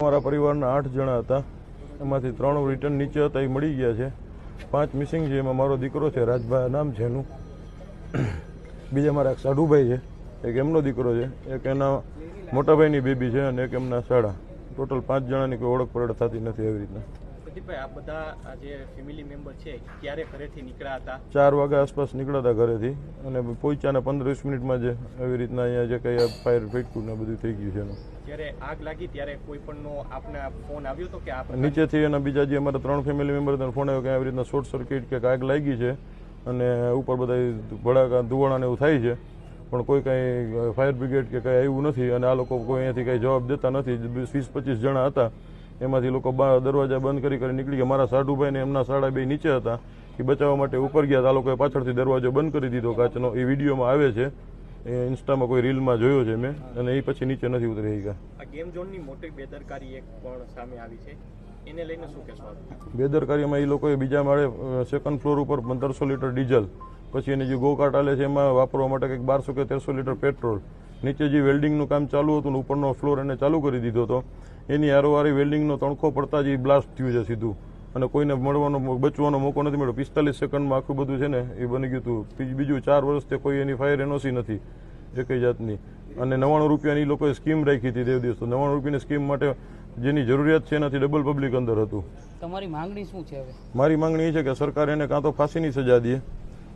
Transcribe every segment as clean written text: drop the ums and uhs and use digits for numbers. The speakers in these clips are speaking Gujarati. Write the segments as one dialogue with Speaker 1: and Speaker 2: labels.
Speaker 1: અમારા પરિવારના 8 જણા હતા, એમાંથી 3 રિટર્ન નીચે હતા, એ મળી ગયા છે. 5 મિસિંગ છે, એમાં મારો દીકરો છે, રાજભાઈ નામ છે એનું. બીજા મારા એક સાઢુભાઈ છે, એક એમનો દીકરો છે, એક એના મોટાભાઈની બેબી છે અને એક એમના સાડા. ટોટલ 5 જણાની કોઈ ઓળખ પરડ થતી નથી. એવી રીતના
Speaker 2: પ્રદીપભાઈ, આ બધા જે ફેમિલી મેમ્બર છે ક્યારે ઘરેથી નીકળ્યા હતા?
Speaker 1: 4 વાગ્યા આસપાસ નીકળ્યા હતા ઘરેથી અને પહોંચ્યા ને 15-20 મિનિટમાં જ એવી રીતના અહીંયા જે કંઈ ફાયર ફેટકું ને બધું થઈ ગયું છે એનું.
Speaker 2: જ્યારે આગ લાગી ત્યારે કોઈ પણનો આપને ફોન આવ્યો હતો કે આપ
Speaker 1: નીચેથી એના બીજા જે અમારા 3 ફેમિલી મેમ્બર ફોન આવ્યો કે આવી રીતના શોર્ટ સર્કિટ કે આગ લાગી છે અને ઉપર બધા ભડાકા ધુવાણા ને એવું થાય છે, પણ કોઈ કાંઈ ફાયર બ્રિગેડ કે કાંઈ આવ્યું નથી અને આ લોકો કોઈ અહીંયાથી કાંઈ જવાબ દેતા નથી. 20-25 જણા હતા, એમાંથી લોકો દરવાજા બંધ કરી નીકળી ગયા. મારા સાઢુભાઈ ને એમના સાડા બે નીચે હતા, એ બચાવવા માટે ઉપર ગયા. આ લોકોએ પાછળથી દરવાજો બંધ કરી દીધો કાચનો. એ વિડીયોમાં આવે છે, એ ઇન્સ્ટામાં કોઈ રીલમાં જોયો છે મેં, અને એ પછી નીચે નથી ઉતરી ગયા.
Speaker 2: આ ગેમ ઝોનની મોટી બેદરકારી એક પણ સામે આવી છે, એને લઈને શું કહેશો?
Speaker 1: બેદરકારીમાં એ લોકોએ બીજા માળે સેકન્ડ ફ્લોર ઉપર 1500 લીટર ડીઝલ, પછી એની જે ગોકાટ આલે છે એમાં વાપરવા માટે કંઈક 1200 કે 1300 લીટર પેટ્રોલ, નીચે જે વેલ્ડિંગનું કામ ચાલુ હતું ને ઉપરનો ફ્લોર એને ચાલુ કરી દીધો હતો. એની હારોહારી વેલ્ડિંગનો તણખો પડતા જ એ બ્લાસ્ટ થયું છે સીધું, અને કોઈને બચવાનો મોકો નથી મળ્યો. 45 સેકન્ડમાં આખું બધું છે ને એ બની ગયું હતું. બીજું 4 વર્ષથી કોઈ એની ફાયર એનઓસી નથી એકઈ જાતની, અને 99 રૂપિયાની લોકોએ સ્કીમ રાખી હતી તે દિવસ. તો 99 રૂપિયાની સ્કીમ માટે જેની જરૂરિયાત છે એનાથી ડબલ પબ્લિક અંદર હતું.
Speaker 3: તમારી માંગણી શું છે હવે?
Speaker 1: મારી માંગણી એ છે કે સરકાર એને કાં તો ફાંસીની સજા દે,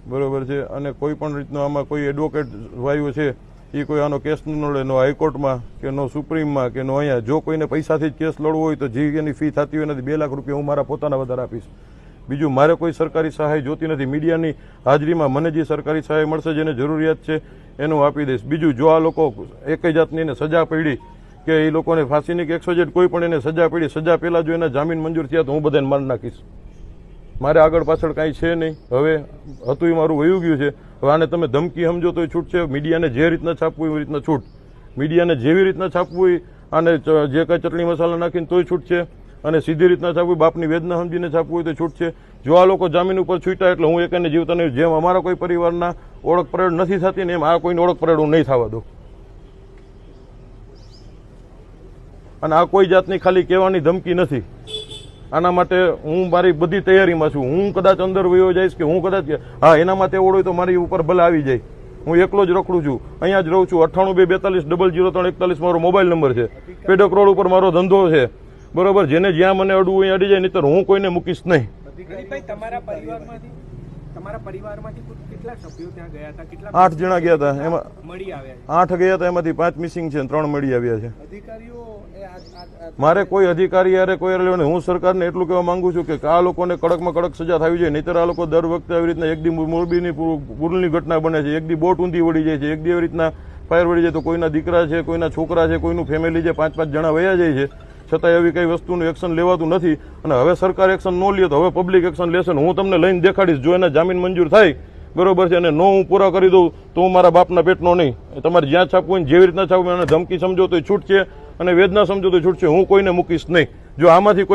Speaker 1: બરોબર છે, અને કોઈ પણ રીતનો આમાં કોઈ એડવોકેટ વાયુ છે એ કોઈ આનો કેસ ન લડે, નો હાઈકોર્ટમાં કે નો સુપ્રીમમાં કે નો અહીંયા. જો કોઈને પૈસાથી જ કેસ લડવો હોય તો જે એની ફી થતી હોય નથી 2 લાખ રૂપિયા હું મારા પોતાના વધારે આપીશ. બીજું મારે કોઈ સરકારી સહાય જોતી નથી. મીડિયાની હાજરીમાં મને જે સરકારી સહાય મળશે, જેને જરૂરિયાત છે એનું આપી દઈશ. બીજું, જો આ લોકો એકઈ જાતની એને સજા પડી કે એ લોકોને ફાંસીની કે 100 કોઈ પણ એને સજા પડી, સજા પહેલાં જો એના જામીન મંજૂર થયા તો હું બધાને મારી નાખીશ. મારે આગળ પાછળ કાંઈ છે નહીં. હવે હતું એ મારું વયું ગયું છે. હવે આને તમે ધમકી સમજો તો છૂટ છે. મીડિયાને જે રીતના છાપવું એવી રીતના છૂટ, મીડિયાને જેવી રીતના છાપવું હોય આને જે કાંઈ ચટણી મસાલા નાખીને તોય છૂટ છે, અને સીધી રીતના છાપવું, બાપની વેદના સમજીને છાપવું હોય તો છૂટ છે. જો આ લોકો જામીન ઉપર છૂટ્યા એટલે હું એકને જીવતા નહીં. જેમ અમારા કોઈ પરિવારના ઓળખ પરેડ નથી થતી ને એમ આ કોઈની ઓળખ પરેડ હું નહીં થવા દઉં. અને આ કોઈ જાતની ખાલી કહેવાની ધમકી નથી. આના માટે હું મારી બધી તૈયારીમાં છું. હું કદાચ અંદર વયો જઈશ કે હું કદાચ એના માટે ઓળો હોય તો મારી ઉપર ભલે આવી જાય. હું એકલો જ રખડું છું, અહીંયા જ રહું છું. 98 2 42 00 3 41 મારો મોબાઈલ નંબર છે. પેડક રોડ ઉપર મારો ધંધો છે, બરોબર. જેને જ્યાં મને અડવું અહીં અડી જાય, નહીતર હું કોઈને મૂકીશ નહીં.
Speaker 2: તમારા પરિવારમાંથી કેટલા સભ્યો ત્યાં ગયા હતા? કેટલા?
Speaker 1: 8 જણા ગયા હતા, એમાં
Speaker 2: મળી આવ્યા?
Speaker 1: 8 ગયા હતા, એમાંથી 5 મિસિંગ છે, 3 મળી આવ્યા છે.
Speaker 2: અધિકારીઓ
Speaker 1: મારે કોઈ અધિકારી યારે કોઈ લેવું નહીં. હું સરકારને એટલું કહેવા માંગુ છું કે આ લોકોને કડકમાં કડક સજા થવી જોઈએ. નહીતર આ લોકો દર વખતે આવી રીતના એક દી મોરબીની પુલની ઘટના બને છે, એક દી બોટ ઊંધી વળી જાય છે, એક દી એવી રીતના ફાયર વળી જાય તો કોઈના દીકરા છે, કોઈના છોકરા છે, કોઈનું ફેમિલી છે, 5-5 જણા વયા જાય છે. છતાં એવી કઈ વસ્તુનું એક્શન લેવાતું નથી. અને હવે સરકાર એક્શન ન લે તો હવે પબ્લિક એક્શન લેશે. હું તમને લઈને દેખાડીશ. જો એના જામીન મંજૂર થાય, બરોબર છે, અને નો હું પૂરા કરી દઉં તો હું મારા બાપના પેટનો નહીં. તમારે જ્યાં છાપવું હોય જેવી રીતના છાપવું, એને ધમકી સમજો તો છૂટ છે, અને વેદના સમજો તો છૂટ છે. હું કોઈને મૂકીશ નહીં. જો આમાંથી કોઈ